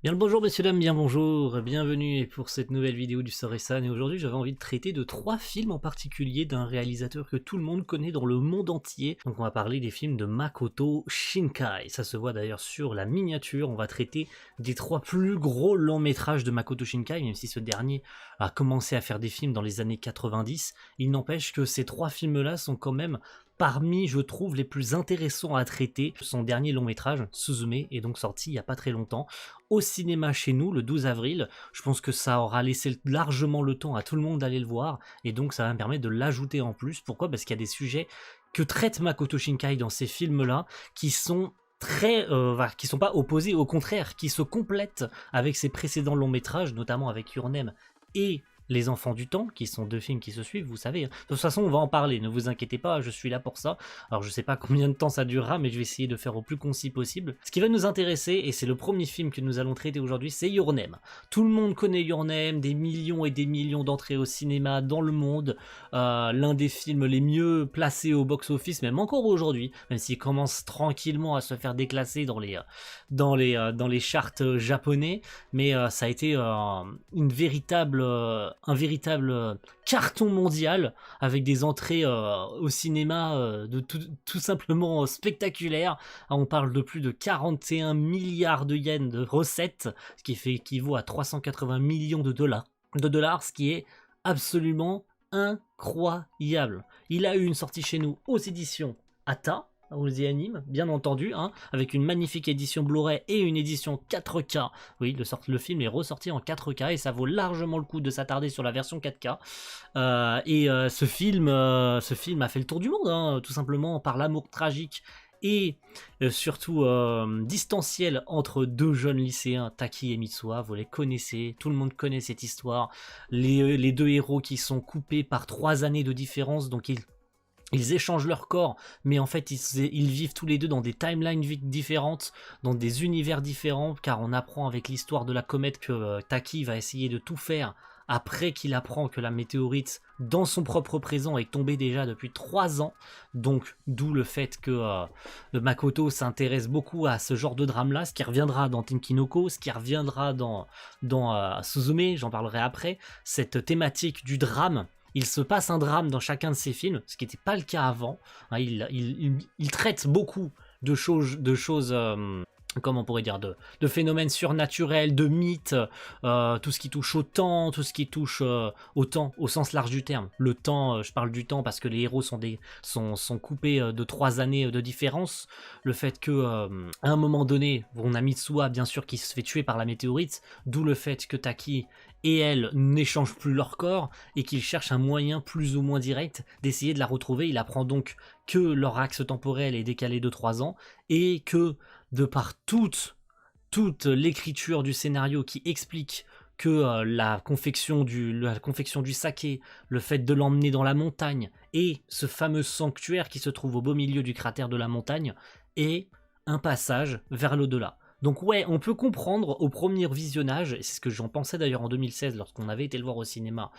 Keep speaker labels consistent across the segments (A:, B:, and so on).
A: Bien le bonjour messieurs dames, bien bonjour, bienvenue pour cette nouvelle vidéo du Soresan. Et aujourd'hui j'avais envie de traiter de 3 films en particulier d'un réalisateur que tout le monde connaît dans le monde entier. Donc on va parler des films de Makoto Shinkai, ça se voit d'ailleurs sur la miniature. On va traiter des 3 plus gros longs métrages de Makoto Shinkai, même si ce dernier a commencé à faire des films dans les années 90. Il n'empêche que ces 3 films là sont quand même parmi, je trouve, les plus intéressants à traiter. Son dernier long métrage, Suzume, est donc sorti il n'y a pas très longtemps au cinéma chez nous le 12 avril. Je pense que ça aura laissé largement le temps à tout le monde d'aller le voir, et donc ça va me permettre de l'ajouter en plus. Pourquoi ? Parce qu'il y a des sujets que traite Makoto Shinkai dans ces films-là qui sont qui sont pas opposés, au contraire, qui se complètent avec ses précédents longs métrages, notamment avec Your Name et Les Enfants du Temps, qui sont 2 films qui se suivent, vous savez. De toute façon, on va en parler, ne vous inquiétez pas, je suis là pour ça. Alors je sais pas combien de temps ça durera, mais je vais essayer de faire au plus concis possible. Ce qui va nous intéresser, et c'est le premier film que nous allons traiter aujourd'hui, c'est Your Name. Tout le monde connaît Your Name, des millions et des millions d'entrées au cinéma dans le monde, l'un des films les mieux placés au box-office, même encore aujourd'hui, même s'il commence tranquillement à se faire déclasser dans les charts japonais, mais ça a été un véritable carton mondial, avec des entrées au cinéma tout simplement spectaculaires. On parle de plus de 41 milliards de yens de recettes, ce qui équivaut à 380 millions de dollars, ce qui est absolument incroyable. Il a eu une sortie chez nous aux éditions Ata, aux Anime, bien entendu, hein, avec une magnifique édition Blu-ray et une édition 4K. Oui, le film est ressorti en 4K et ça vaut largement le coup de s'attarder sur la version 4K. Ce film a fait le tour du monde, hein, tout simplement par l'amour tragique et surtout distanciel entre 2 jeunes lycéens, Taki et Mitsuha. Vous les connaissez, tout le monde connaît cette histoire. Les 2 héros qui sont coupés par 3 années de différence, donc ils échangent leur corps, mais en fait ils vivent tous les deux dans des timelines différentes, dans des univers différents, car on apprend avec l'histoire de la comète que Taki va essayer de tout faire après qu'il apprend que la météorite dans son propre présent est tombée déjà depuis 3 ans, donc d'où le fait que Makoto s'intéresse beaucoup à ce genre de drame-là, ce qui reviendra dans Tenkinoko, ce qui reviendra dans Suzume, j'en parlerai après, cette thématique du drame. Il se passe un drame dans chacun de ses films, ce qui n'était pas le cas avant. Il traite beaucoup de choses, comment on pourrait dire, de phénomènes surnaturels, de mythes, tout ce qui touche au temps, tout ce qui touche au temps, au sens large du terme. Le temps, je parle du temps parce que les héros sont coupés de 3 années de différence. Le fait que à un moment donné, on a Mitsuha bien sûr qui se fait tuer par la météorite, d'où le fait que Taki et elle n'échangent plus leur corps et qu'ils cherchent un moyen plus ou moins direct d'essayer de la retrouver. Il apprend donc que leur axe temporel est décalé de 3 ans et que de par toute l'écriture du scénario qui explique que la confection du saké, le fait de l'emmener dans la montagne et ce fameux sanctuaire qui se trouve au beau milieu du cratère de la montagne est un passage vers l'au-delà. Donc ouais, on peut comprendre au premier visionnage, et c'est ce que j'en pensais d'ailleurs en 2016 lorsqu'on avait été le voir au cinéma,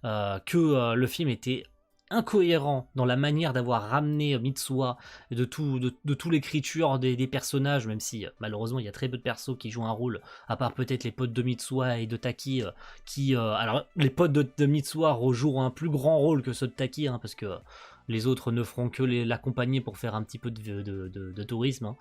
A: que le film était incohérent dans la manière d'avoir ramené Mitsuha, de tout l'écriture des personnages, même si malheureusement il y a très peu de persos qui jouent un rôle, à part peut-être les potes de Mitsuha et de Taki, alors les potes de Mitsuha rejouent un plus grand rôle que ceux de Taki, hein, parce que les autres ne feront que l'accompagner pour faire un petit peu de tourisme, hein.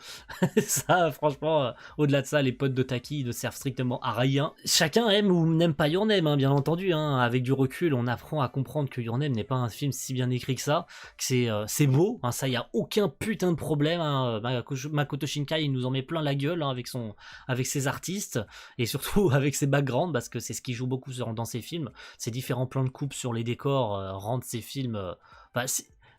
A: Ça, franchement, au-delà de ça, les potes de Taki ne servent strictement à rien. Chacun aime ou n'aime pas Your Name, hein, bien entendu, hein. Avec du recul, on apprend à comprendre que Your Name n'est pas un film si bien écrit que ça, que c'est beau, hein, ça, y a aucun putain de problème, hein. Makoto Shinkai, il nous en met plein la gueule, hein, avec ses artistes, et surtout avec ses backgrounds, parce que c'est ce qui joue beaucoup dans ses films. Ces différents plans de coupe sur les décors rendent ces films...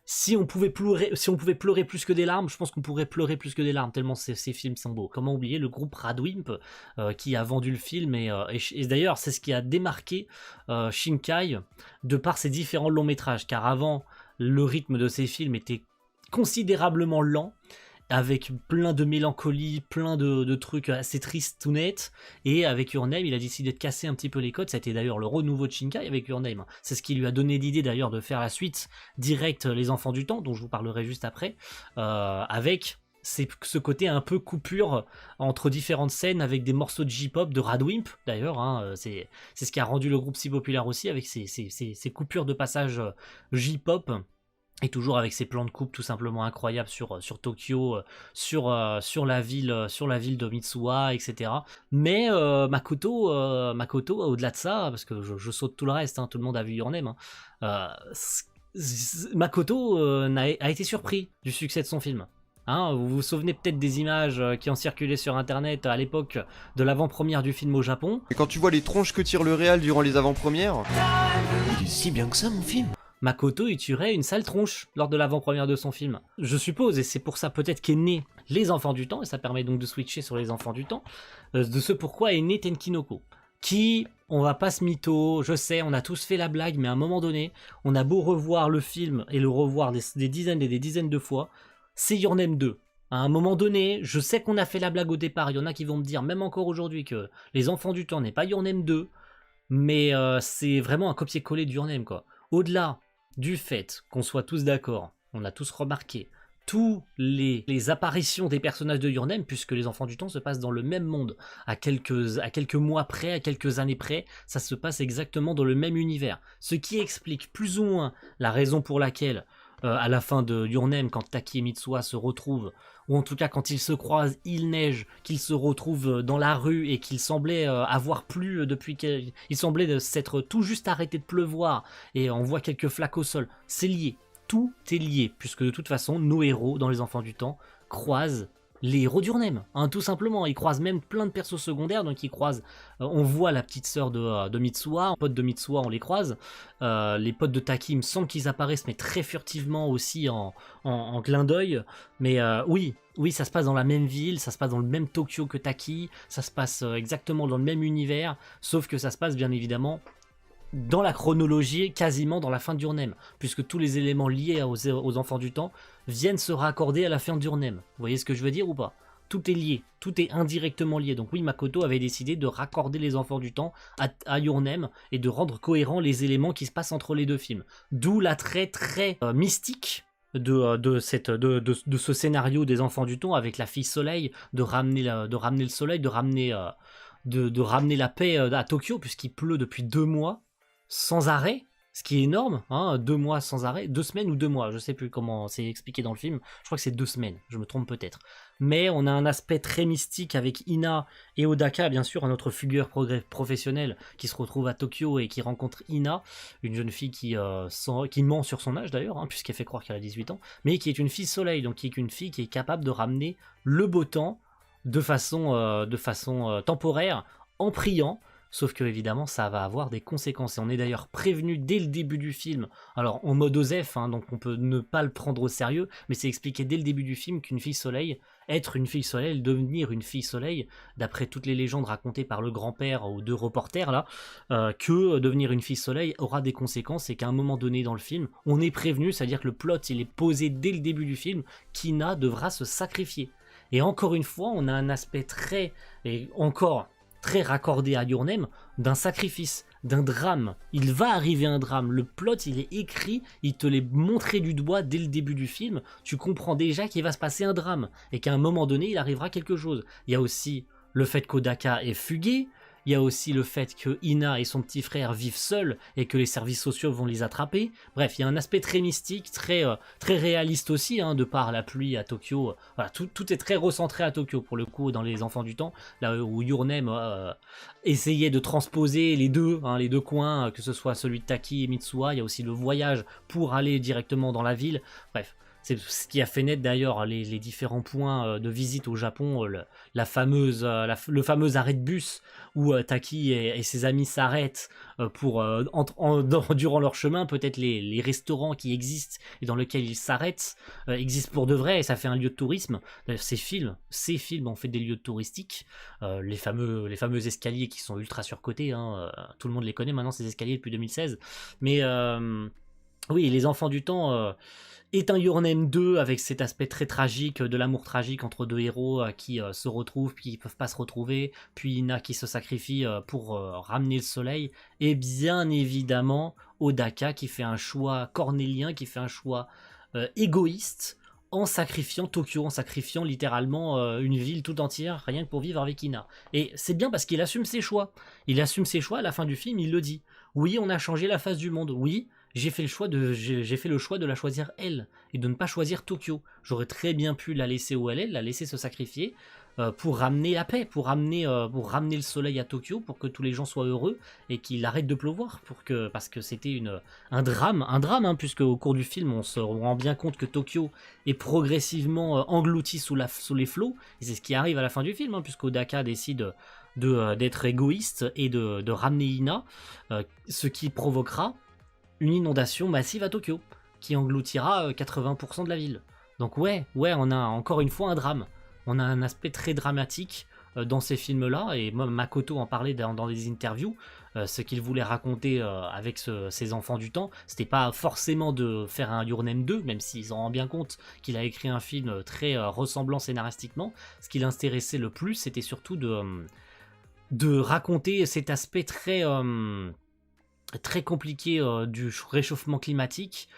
A: si on pouvait pleurer plus que des larmes, je pense qu'on pourrait pleurer plus que des larmes, tellement ces films sont beaux. Comment oublier le groupe Radwimp qui a vendu le film, et d'ailleurs c'est ce qui a démarqué Shinkai de par ses différents longs métrages, car avant le rythme de ces films était considérablement lent, avec plein de mélancolie, plein de trucs assez tristes tout net, et avec Your Name, il a décidé de casser un petit peu les codes. Ça a été d'ailleurs le renouveau de Shinkai avec Your Name. C'est ce qui lui a donné l'idée d'ailleurs de faire la suite directe Les Enfants du Temps, dont je vous parlerai juste après, avec c'est ce côté un peu coupure entre différentes scènes avec des morceaux de J-pop, de Radwimp d'ailleurs, hein, c'est ce qui a rendu le groupe si populaire aussi, avec ces coupures de passage J-pop. Et toujours avec ses plans de coupe tout simplement incroyables sur Tokyo, sur la ville de Mitsuwa, etc. Mais Makoto, au-delà de ça, parce que je saute tout le reste, hein, tout le monde a vu Your Name, hein, Makoto a été surpris du succès de son film. Hein, vous vous souvenez peut-être des images qui ont circulé sur internet à l'époque de l'avant-première du film au Japon.
B: Et quand tu vois les tronches que tire le réal durant les avant-premières, il est si bien que ça mon film.
A: Makoto y tuerait une sale tronche lors de l'avant-première de son film. Je suppose, et c'est pour ça peut-être qu'est né Les Enfants du Temps, et ça permet donc de switcher sur Les Enfants du Temps, de ce pourquoi est né Tenkinoko. Qui, on va pas se mytho, je sais, on a tous fait la blague, mais à un moment donné, on a beau revoir le film et le revoir des dizaines et des dizaines de fois, c'est Your Name 2. À un moment donné, je sais qu'on a fait la blague au départ, il y en a qui vont me dire, même encore aujourd'hui, que Les Enfants du Temps n'est pas Your Name 2, mais c'est vraiment un copier-coller de Your Name, quoi. Au-delà du fait qu'on soit tous d'accord, on a tous remarqué, tous les apparitions des personnages de Your Name, puisque Les Enfants du Temps se passent dans le même monde, à quelques mois près, à quelques années près, ça se passe exactement dans le même univers. Ce qui explique plus ou moins la raison pour laquelle, à la fin de Your Name, quand Taki et Mitsuha se retrouvent, ou en tout cas quand ils se croisent, il neige, qu'ils se retrouvent dans la rue et qu'ils semblaient avoir plu depuis qu'ils semblaient s'être tout juste arrêté de pleuvoir et on voit quelques flaques au sol. C'est lié, tout est lié, puisque de toute façon nos héros dans Les Enfants du Temps croisent les héros d'Yor Name, hein, tout simplement. Ils croisent même plein de persos secondaires, donc ils croisent, on voit la petite sœur de Mitsuha, les potes de Mitsuha on les croise, les potes de Taki, il me semble qu'ils apparaissent mais très furtivement aussi en clin d'œil, mais oui, ça se passe dans la même ville, ça se passe dans le même Tokyo que Taki, ça se passe exactement dans le même univers, sauf que ça se passe bien évidemment dans la chronologie, quasiment dans la fin de Your Name, puisque tous les éléments liés aux Enfants du Temps viennent se raccorder à la fin de Your Name. Vous voyez ce que je veux dire ou pas? Tout est lié, tout est indirectement lié. Donc oui, Makoto avait décidé de raccorder les Enfants du Temps à Your Name et de rendre cohérents les éléments qui se passent entre les deux films. D'où l'attrait très mystique de ce scénario des Enfants du Temps avec la fille soleil, de ramener le soleil, de ramener la paix à Tokyo, puisqu'il pleut depuis 2 mois sans arrêt, ce qui est énorme, hein, 2 mois sans arrêt, 2 semaines ou 2 mois, je sais plus comment c'est expliqué dans le film, je crois que c'est 2 semaines, je me trompe peut-être. Mais on a un aspect très mystique avec Ina et Odaka, bien sûr, un autre figure professionnel qui se retrouve à Tokyo et qui rencontre Ina, une jeune fille qui ment sur son âge d'ailleurs, hein, puisqu'elle fait croire qu'elle a 18 ans, mais qui est une fille soleil, donc qui est une fille qui est capable de ramener le beau temps de façon temporaire, en priant. Sauf que évidemment ça va avoir des conséquences et on est d'ailleurs prévenu dès le début du film, alors en mode OSEF, hein, donc on peut ne pas le prendre au sérieux, mais c'est expliqué dès le début du film qu'une fille soleil, être une fille soleil, devenir une fille soleil, d'après toutes les légendes racontées par le grand-père ou 2 reporters là, que devenir une fille soleil aura des conséquences et qu'à un moment donné dans le film, on est prévenu, c'est-à-dire que le plot il est posé dès le début du film, qu'Ina devra se sacrifier. Et encore une fois, on a un aspect très raccordé à Your Name, d'un sacrifice, d'un drame. Il va arriver un drame, le plot il est écrit, il te l'est montré du doigt dès le début du film, tu comprends déjà qu'il va se passer un drame, et qu'à un moment donné il arrivera quelque chose. Il y a aussi le fait qu'Odaka est fugué, il y a aussi le fait que Ina et son petit frère vivent seuls et que les services sociaux vont les attraper. Bref, il y a un aspect très mystique, très réaliste aussi, hein, de par la pluie à Tokyo. Voilà, tout est très recentré à Tokyo pour le coup dans Les Enfants du Temps, là où Your Name essayait de transposer les deux coins, que ce soit celui de Taki et Mitsuha. Il y a aussi le voyage pour aller directement dans la ville. Bref. C'est ce qui a fait naître d'ailleurs les différents points de visite au Japon, le fameux arrêt de bus où Taki et ses amis s'arrêtent durant leur chemin. Peut-être les restaurants qui existent et dans lesquels ils s'arrêtent existent pour de vrai et ça fait un lieu de tourisme. D'ailleurs, ces films ont fait des lieux touristiques. Les fameux escaliers qui sont ultra surcotés, hein, tout le monde les connaît maintenant ces escaliers depuis 2016. Mais oui, Les Enfants du Temps est un Your Name 2 avec cet aspect très tragique de l'amour tragique entre 2 héros qui se retrouvent puis qui peuvent pas se retrouver, puis Ina qui se sacrifie pour ramener le soleil, et bien évidemment Odaka qui fait un choix cornélien, qui fait un choix égoïste en sacrifiant Tokyo, en sacrifiant littéralement une ville tout entière, rien que pour vivre avec Ina. Et c'est bien parce qu'il assume ses choix. Il assume ses choix, à la fin du film, il le dit. Oui, on a changé la face du monde. Oui, j'ai fait le choix de la choisir elle, et de ne pas choisir Tokyo. J'aurais très bien pu la laisser où elle est, la laisser se sacrifier, pour ramener la paix, pour ramener le soleil à Tokyo, pour que tous les gens soient heureux, et qu'il arrête de pleuvoir, parce que c'était un drame, hein, puisque au cours du film, on se rend bien compte que Tokyo est progressivement englouti sous les flots, et c'est ce qui arrive à la fin du film, hein, puisque Odaka décide d'être égoïste et de ramener Ina, ce qui provoquera une inondation massive à Tokyo, qui engloutira 80% de la ville. Donc ouais, on a encore une fois un drame. On a un aspect très dramatique dans ces films-là, et moi, Makoto en parlait dans des interviews. Ce qu'il voulait raconter avec ses enfants du temps, c'était pas forcément de faire un Your Name 2, même s'ils en rendent bien compte qu'il a écrit un film très ressemblant scénaristiquement. Ce qui l'intéressait le plus, c'était surtout de raconter cet aspect très compliqué du réchauffement climatique,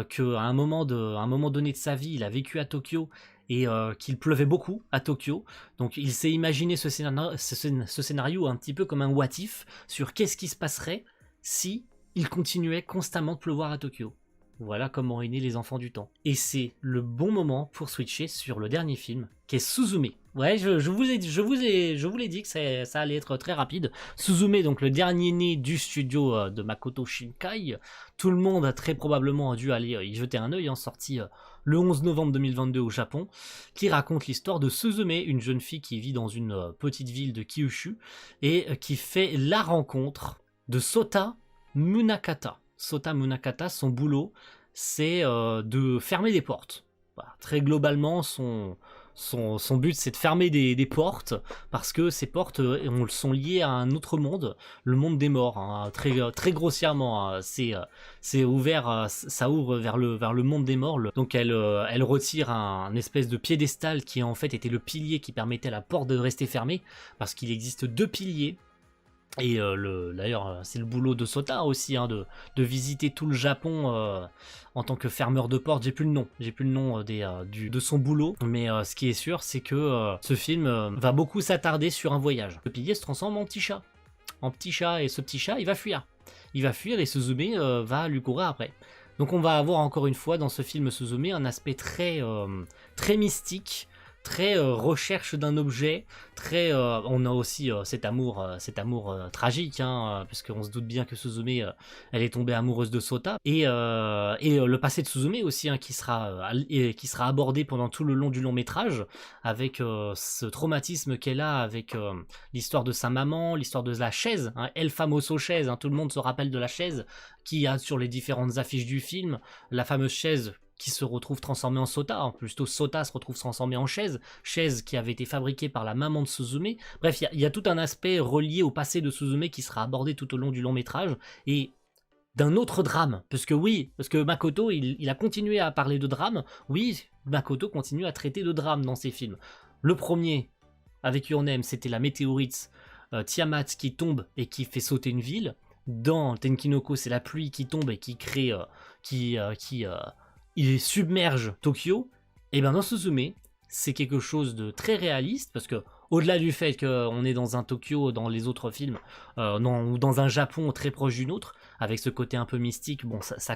A: qu'à un moment donné de sa vie, il a vécu à Tokyo, et qu'il pleuvait beaucoup à Tokyo. Donc il s'est imaginé ce scénario un petit peu comme un what if sur qu'est-ce qui se passerait si il continuait constamment de pleuvoir à Tokyo. Voilà comment est né Les Enfants du Temps. Et c'est le bon moment pour switcher sur le dernier film, qui est Suzume. Ouais, je vous l'ai dit que ça allait être très rapide. Suzume, donc le dernier né du studio de Makoto Shinkai. Tout le monde a très probablement dû aller y jeter un œil, sorti le 11 novembre 2022 au Japon, qui raconte l'histoire de Suzume, une jeune fille qui vit dans une petite ville de Kyushu, et qui fait la rencontre de Sota Munakata. Sota Munakata, son boulot, c'est de fermer des portes. Voilà. Très globalement, son but, c'est de fermer des portes, parce que ces portes sont liées à un autre monde, le monde des morts, hein, très grossièrement. Hein. C'est ouvert, ça ouvre vers le monde des morts. Donc elle retire un espèce de piédestal qui en fait était le pilier qui permettait à la porte de rester fermée, parce qu'il existe 2 piliers. Et d'ailleurs, c'est le boulot de Sota aussi, hein, de visiter tout le Japon en tant que fermeur de porte. J'ai plus le nom de son boulot, mais ce qui est sûr, c'est que ce film va beaucoup s'attarder sur un voyage. Le pilier se transforme en petit chat. Et ce petit chat, il va fuir. Et Suzume va lui courir après. Donc on va avoir encore une fois dans ce film Suzume un aspect très mystique, très recherche d'un objet, on a aussi cet amour tragique, hein, parce qu'on se doute bien que Suzume elle est tombée amoureuse de Sota, et le passé de Suzume aussi, hein, qui sera abordé pendant tout le long du long métrage, avec ce traumatisme qu'elle a avec l'histoire de sa maman, l'histoire de la chaise, hein, El Famoso chaise, hein, tout le monde se rappelle de la chaise qui a sur les différentes affiches du film, la fameuse chaise qui se retrouve transformée en Sota, plutôt Sota se retrouve transformée en chaise qui avait été fabriquée par la maman de Suzume. Bref, il y a tout un aspect relié au passé de Suzume qui sera abordé tout au long du long métrage, et d'un autre drame, parce que Makoto, il a continué à parler de drame. Oui, Makoto continue à traiter de drame dans ses films. Le premier, avec Your Name, c'était la météorite Tiamat qui tombe et qui fait sauter une ville. Dans Tenkinoko, c'est la pluie qui tombe et qui crée, il submerge Tokyo. Et bien dans Suzume, c'est quelque chose de très réaliste, parce que au-delà du fait qu'on est dans un Tokyo dans les autres films, ou dans un Japon très proche d'une autre, avec ce côté un peu mystique, bon, ça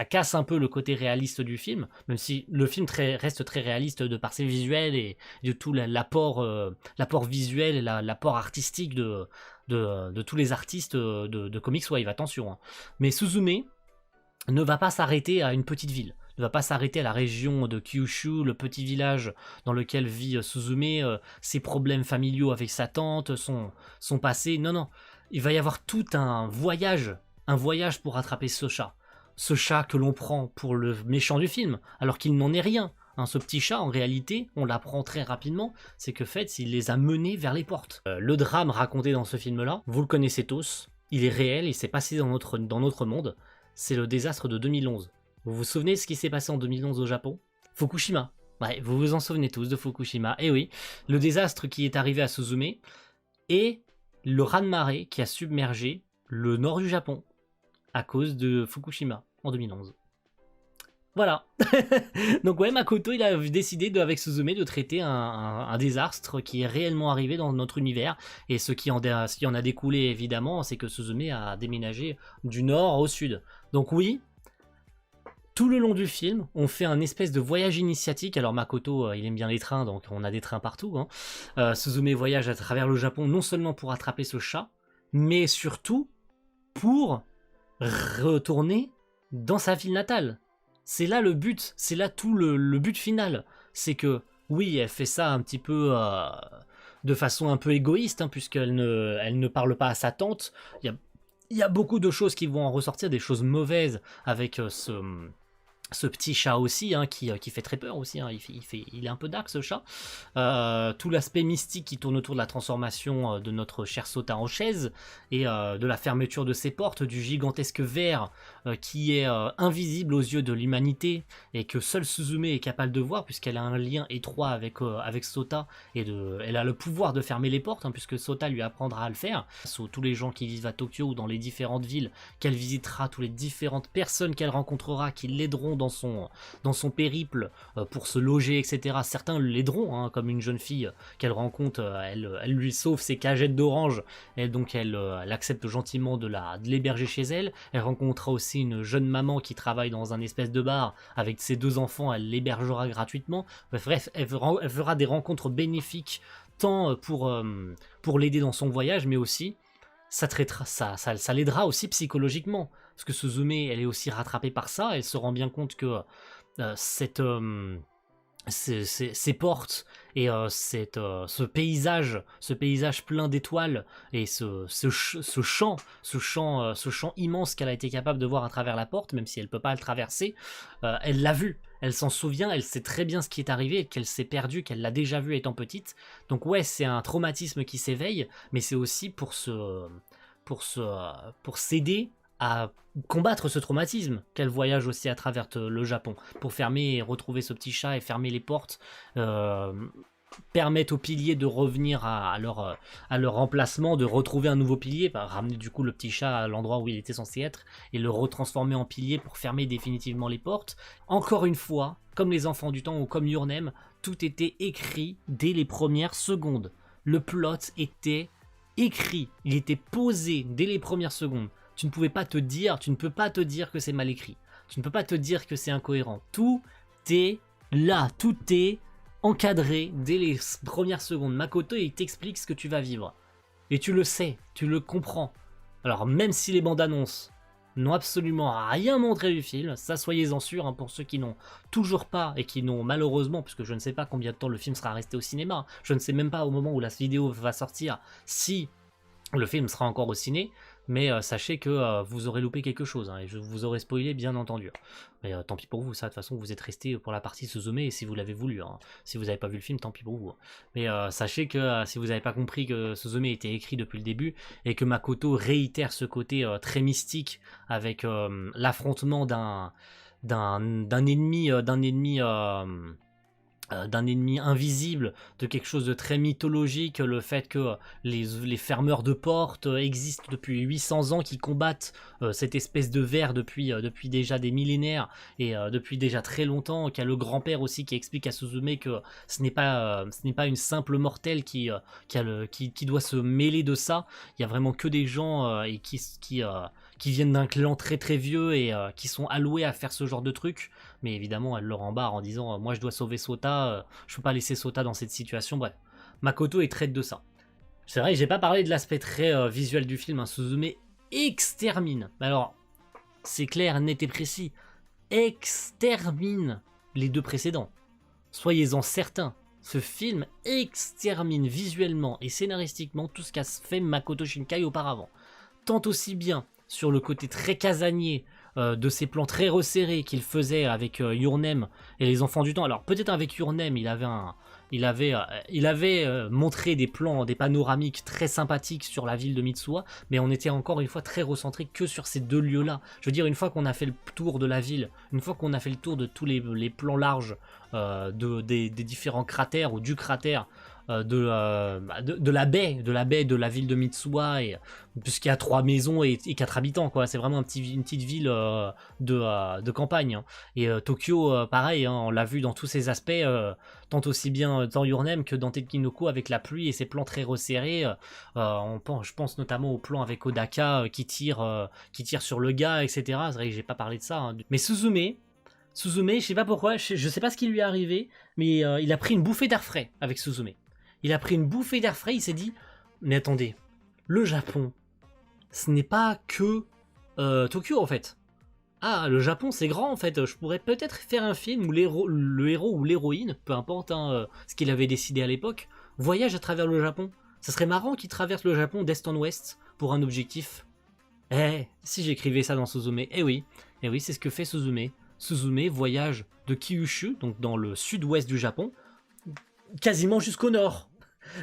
A: casse un peu le côté réaliste du film, même si le film reste très réaliste de par ses visuels et de tout l'apport visuel et l'apport artistique de tous les artistes de Comics Wave, attention. Hein. Mais Suzume ne va pas s'arrêter à une petite ville, ne va pas s'arrêter à la région de Kyushu, le petit village dans lequel vit Suzume, ses problèmes familiaux avec sa tante, son passé. Non, il va y avoir tout un voyage pour rattraper ce chat que l'on prend pour le méchant du film, alors qu'il n'en est rien. Hein, ce petit chat, en réalité, on l'apprend très rapidement, c'est que fait, il les a menés vers les portes. Le drame raconté dans ce film-là, vous le connaissez tous, il est réel, il s'est passé dans notre monde. C'est le désastre de 2011. Vous vous souvenez de ce qui s'est passé en 2011 au Japon ? Fukushima. Ouais, vous vous en souvenez tous de Fukushima. Et oui, le désastre qui est arrivé à Suzume et le raz-de-marée qui a submergé le nord du Japon à cause de Fukushima en 2011. Voilà. Donc ouais, Makoto, il a décidé avec Suzume de traiter un désastre qui est réellement arrivé dans notre univers. Et ce qui en a découlé, évidemment, c'est que Suzume a déménagé du nord au sud. Donc oui, tout le long du film, on fait un espèce de voyage initiatique. Alors Makoto, il aime bien les trains, donc on a des trains partout. Hein. Suzume voyage à travers le Japon, non seulement pour attraper ce chat, mais surtout pour retourner dans sa ville natale. C'est là le but, c'est là tout le but final. C'est que, oui, elle fait ça un petit peu de façon un peu égoïste, hein, puisqu'elle ne parle pas à sa tante. Il y a beaucoup de choses qui vont en ressortir, des choses mauvaises avec ce petit chat aussi, hein, qui fait très peur aussi, hein, il est un peu dark ce chat. Tout l'aspect mystique qui tourne autour de la transformation de notre cher Sota en chaise, et de la fermeture de ses portes, du gigantesque ver qui est invisible aux yeux de l'humanité, et que seule Suzume est capable de voir, puisqu'elle a un lien étroit avec Sota, et elle a le pouvoir de fermer les portes, hein, puisque Sota lui apprendra à le faire. Sur tous les gens qui vivent à Tokyo ou dans les différentes villes qu'elle visitera, toutes les différentes personnes qu'elle rencontrera qui l'aideront dans son périple pour se loger, etc. Certains l'aideront, hein, comme une jeune fille qu'elle rencontre, elle lui sauve ses cagettes d'orange, et donc elle accepte gentiment de l'héberger chez elle. Elle rencontrera aussi une jeune maman qui travaille dans un espèce de bar avec ses 2 enfants, elle l'hébergera gratuitement. Bref, elle fera des rencontres bénéfiques, tant pour l'aider dans son voyage, mais aussi ça l'aidera aussi psychologiquement. Parce que Suzume, elle est aussi rattrapée par ça, elle se rend bien compte que ces portes et ce paysage plein d'étoiles, et ce champ immense qu'elle a été capable de voir à travers la porte, même si elle peut pas le traverser, elle l'a vu, elle s'en souvient, elle sait très bien ce qui est arrivé, qu'elle s'est perdue, qu'elle l'a déjà vu étant petite. Donc ouais, c'est un traumatisme qui s'éveille, mais c'est aussi pour s'aider à combattre ce traumatisme qu'elle voyage aussi à travers le Japon, pour fermer et retrouver ce petit chat et fermer les portes, permettre aux piliers de revenir à leur emplacement, de retrouver un nouveau pilier, ramener du coup le petit chat à l'endroit où il était censé être et le retransformer en pilier pour fermer définitivement les portes. Encore une fois, comme les Enfants du Temps ou comme Your Name, tout était écrit dès les premières secondes. Le plot était écrit, il était posé dès les premières secondes. Tu ne peux pas te dire que c'est mal écrit. Tu ne peux pas te dire que c'est incohérent. Tout est là, tout est encadré dès les premières secondes. Makoto, il t'explique ce que tu vas vivre. Et tu le sais, tu le comprends. Alors même si les bandes annonces n'ont absolument rien montré du film, ça soyez-en sûrs, hein, pour ceux qui n'ont toujours pas, et qui n'ont malheureusement, puisque je ne sais pas combien de temps le film sera resté au cinéma, je ne sais même pas au moment où la vidéo va sortir si le film sera encore au ciné, mais sachez que vous aurez loupé quelque chose, hein, et je vous aurai spoilé bien entendu. Mais tant pis pour vous, ça de toute façon vous êtes resté pour la partie Suzume, et si vous l'avez voulu, hein. Si vous n'avez pas vu le film, tant pis pour vous. Mais sachez que si vous n'avez pas compris que Suzume était écrit depuis le début, et que Makoto réitère ce côté très mystique avec l'affrontement d'un ennemi invisible, de quelque chose de très mythologique, le fait que les fermeurs de portes existent depuis 800 ans, qui combattent cette espèce de ver depuis déjà des millénaires, et depuis déjà très longtemps, qu'il y a le grand-père aussi qui explique à Suzume que ce n'est pas une simple mortelle qui doit se mêler de ça. Il y a vraiment que des gens et qui viennent d'un clan très très vieux, et qui sont alloués à faire ce genre de truc. Mais évidemment, elle le rembarre en disant moi je dois sauver Sota, je peux pas laisser Sota dans cette situation. Bref, Makoto est traite de ça. C'est vrai que j'ai pas parlé de l'aspect très visuel du film, hein. Suzume extermine. Alors, c'est clair, net et précis. Extermine les 2 précédents. Soyez-en certains. Ce film extermine visuellement et scénaristiquement tout ce qu'a fait Makoto Shinkai auparavant. Tant aussi bien sur le côté très casanier de ces plans très resserrés qu'il faisait avec Your Name et les Enfants du Temps. Alors peut-être avec Your Name, il avait montré des plans, des panoramiques très sympathiques sur la ville de Mitsuha, mais on était encore une fois très recentré que sur ces 2 lieux-là. Je veux dire, une fois qu'on a fait le tour de la ville, une fois qu'on a fait le tour de tous les plans larges des différents cratères ou du cratère de la baie, de la ville de Mitsuwa, et puisqu'il y a 3 maisons et 4 habitants, quoi. C'est vraiment une petite ville de campagne, hein. Et Tokyo, pareil, hein, on l'a vu dans tous ses aspects, tant aussi bien dans Your Name que dans Tetkinoko, avec la pluie et ses plans très resserrés. Je pense notamment au plan avec Odaka qui tire sur le gars, etc. C'est vrai que j'ai pas parlé de ça, hein. Mais Suzume, je sais pas pourquoi, je sais pas ce qui lui est arrivé, mais il a pris une bouffée d'air frais avec Suzume. Il a pris une bouffée d'air frais, il s'est dit, mais attendez, le Japon, ce n'est pas que Tokyo en fait. Ah, le Japon c'est grand en fait, je pourrais peut-être faire un film où le héros ou l'héroïne, peu importe hein, ce qu'il avait décidé à l'époque, voyage à travers le Japon. Ça serait marrant qu'il traverse le Japon d'est en ouest pour un objectif. Eh, si j'écrivais ça dans Suzume, eh oui, c'est ce que fait Suzume. Suzume voyage de Kyushu, donc dans le sud-ouest du Japon, quasiment jusqu'au nord.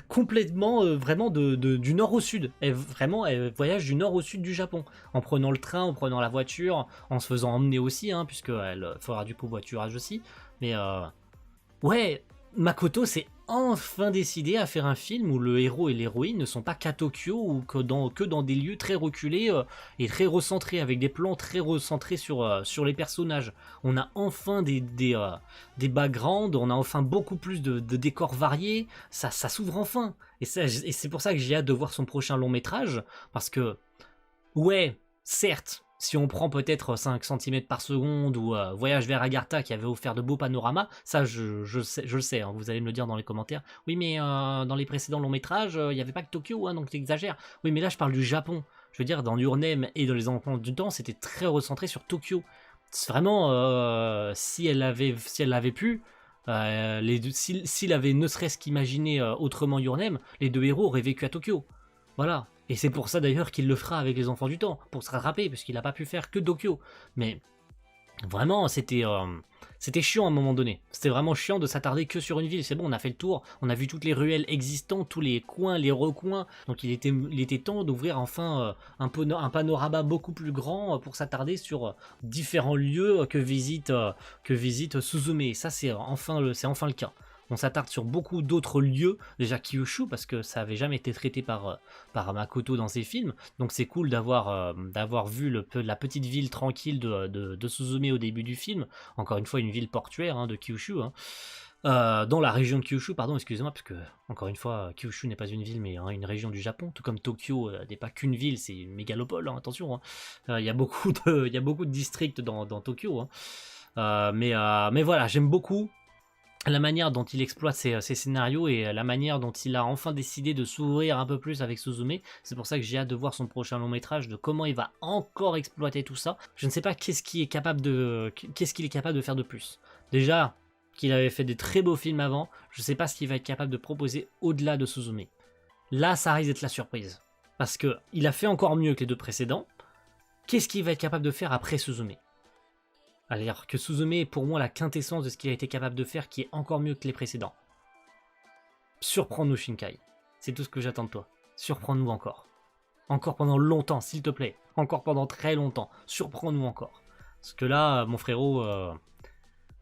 A: Complètement, vraiment du nord au sud. Elle voyage du nord au sud du Japon. En prenant le train, en prenant la voiture, en se faisant emmener aussi, hein, puisqu'elle fera du covoiturage aussi. Mais ouais, Makoto s'est enfin décidé à faire un film où le héros et l'héroïne ne sont pas qu'à Tokyo ou que dans des lieux très reculés et très recentrés, avec des plans très recentrés sur les personnages. On a enfin des backgrounds, on a enfin beaucoup plus de décors variés, ça s'ouvre enfin. Et c'est pour ça que j'ai hâte de voir son prochain long métrage, parce que, ouais, certes, si on prend peut-être 5 cm par seconde ou Voyage vers Agartha qui avait offert de beaux panoramas, ça je le sais, hein, vous allez me le dire dans les commentaires. Oui mais dans les précédents longs métrages, il n'y avait pas que Tokyo, hein, donc tu exagères. Oui mais là je parle du Japon. Je veux dire, dans Your Name et dans Les Enfants du Temps, c'était très recentré sur Tokyo. C'est vraiment, si elle avait pu, s'il avait ne serait-ce qu'imaginé autrement Your Name, les deux héros auraient vécu à Tokyo. Voilà. Et c'est pour ça d'ailleurs qu'il le fera avec Les Enfants du Temps, pour se rattraper, puisqu'il n'a pas pu faire que Tokyo. Mais vraiment, c'était chiant à un moment donné. C'était vraiment chiant de s'attarder que sur une ville. C'est bon, on a fait le tour, on a vu toutes les ruelles existantes, tous les coins, les recoins. Donc il était temps d'ouvrir enfin un panorama beaucoup plus grand pour s'attarder sur différents lieux que visite Suzume. Et ça, c'est enfin le cas. On s'attarde sur beaucoup d'autres lieux, déjà Kyushu, parce que ça avait jamais été traité par Makoto dans ses films, donc c'est cool d'avoir vu la petite ville tranquille de Suzume au début du film, encore une fois une ville portuaire hein, de Kyushu, hein. Dans la région de Kyushu, pardon, excusez-moi, parce que, encore une fois, Kyushu n'est pas une ville, mais hein, une région du Japon, tout comme Tokyo n'est pas qu'une ville, c'est une mégalopole, hein, attention, hein. Il y a beaucoup de districts dans Tokyo, hein. Mais voilà, j'aime beaucoup la manière dont il exploite ses scénarios et la manière dont il a enfin décidé de s'ouvrir un peu plus avec Suzume. C'est pour ça que j'ai hâte de voir son prochain long métrage, de comment il va encore exploiter tout ça. Je ne sais pas qu'est-ce qu'il est capable de faire de plus. Déjà, qu'il avait fait des très beaux films avant, je ne sais pas ce qu'il va être capable de proposer au-delà de Suzume. Là, ça risque d'être la surprise. Parce que il a fait encore mieux que les deux précédents. Qu'est-ce qu'il va être capable de faire après Suzume ? Alors que Suzume est pour moi la quintessence de ce qu'il a été capable de faire, qui est encore mieux que les précédents. Surprends-nous Shinkai, c'est tout ce que j'attends de toi. Surprends-nous encore. Encore pendant longtemps, s'il te plaît. Encore pendant très longtemps. Surprends-nous encore. Parce que là, mon frérot,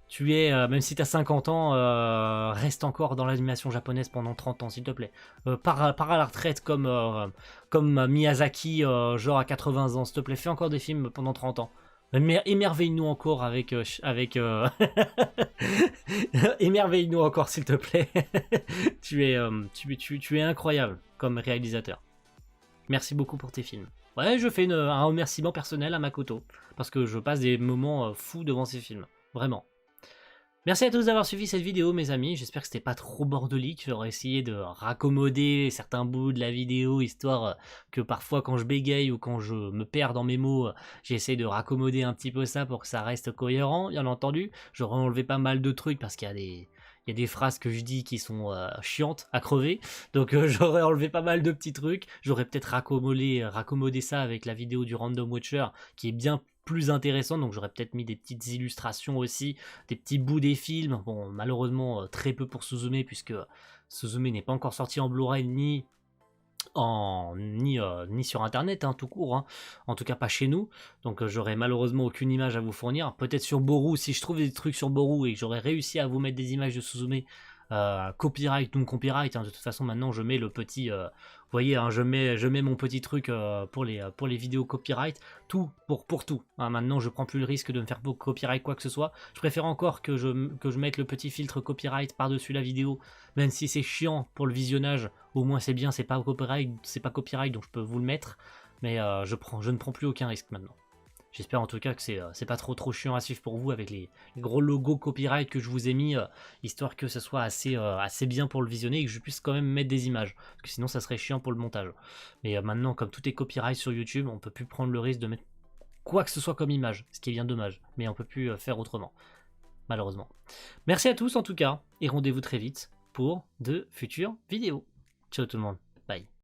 A: tu es, même si t'as 50 ans, reste encore dans l'animation japonaise pendant 30 ans, s'il te plaît. Pars à la retraite comme Miyazaki, genre à 80 ans, s'il te plaît. Fais encore des films pendant 30 ans. Émerveille-nous encore émerveille-nous encore s'il te plaît. tu es incroyable comme réalisateur. Merci beaucoup pour tes films. Ouais, je fais un remerciement personnel à Makoto parce que je passe des moments fous devant ces films, vraiment. Merci à tous d'avoir suivi cette vidéo mes amis, j'espère que c'était pas trop bordelique, j'aurais essayé de raccommoder certains bouts de la vidéo, histoire que parfois quand je bégaye ou quand je me perds dans mes mots, j'essaie de raccommoder un petit peu ça pour que ça reste cohérent, bien entendu. J'aurais enlevé pas mal de trucs parce qu'il y a des phrases que je dis qui sont chiantes à crever, donc j'aurais enlevé pas mal de petits trucs, j'aurais peut-être raccommodé ça avec la vidéo du Random Watcher qui est bien plus intéressant, donc j'aurais peut-être mis des petites illustrations aussi, des petits bouts des films. Bon, malheureusement très peu pour Suzume puisque Suzume n'est pas encore sorti en Blu-ray ni sur internet hein, tout court, hein. En tout cas pas chez nous, donc j'aurais malheureusement aucune image à vous fournir. Peut-être sur Boru, si je trouve des trucs sur Boru et que j'aurais réussi à vous mettre des images de Suzume, copyright, non copyright, hein, de toute façon maintenant je mets le petit, vous voyez, hein, je mets mon petit truc pour les vidéos copyright, tout pour tout, hein. Maintenant je prends plus le risque de me faire copyright quoi que ce soit, je préfère encore que je mette le petit filtre copyright par-dessus la vidéo, même si c'est chiant pour le visionnage, au moins c'est bien, c'est pas copyright, donc je peux vous le mettre, mais je ne prends plus aucun risque maintenant. J'espère en tout cas que c'est pas trop chiant à suivre pour vous avec les gros logos copyright que je vous ai mis, histoire que ce soit assez bien pour le visionner et que je puisse quand même mettre des images. Parce que sinon ça serait chiant pour le montage. Mais maintenant, comme tout est copyright sur YouTube, on peut plus prendre le risque de mettre quoi que ce soit comme image, ce qui est bien dommage. Mais on peut plus faire autrement, malheureusement. Merci à tous en tout cas, et rendez-vous très vite pour de futures vidéos. Ciao tout le monde, bye.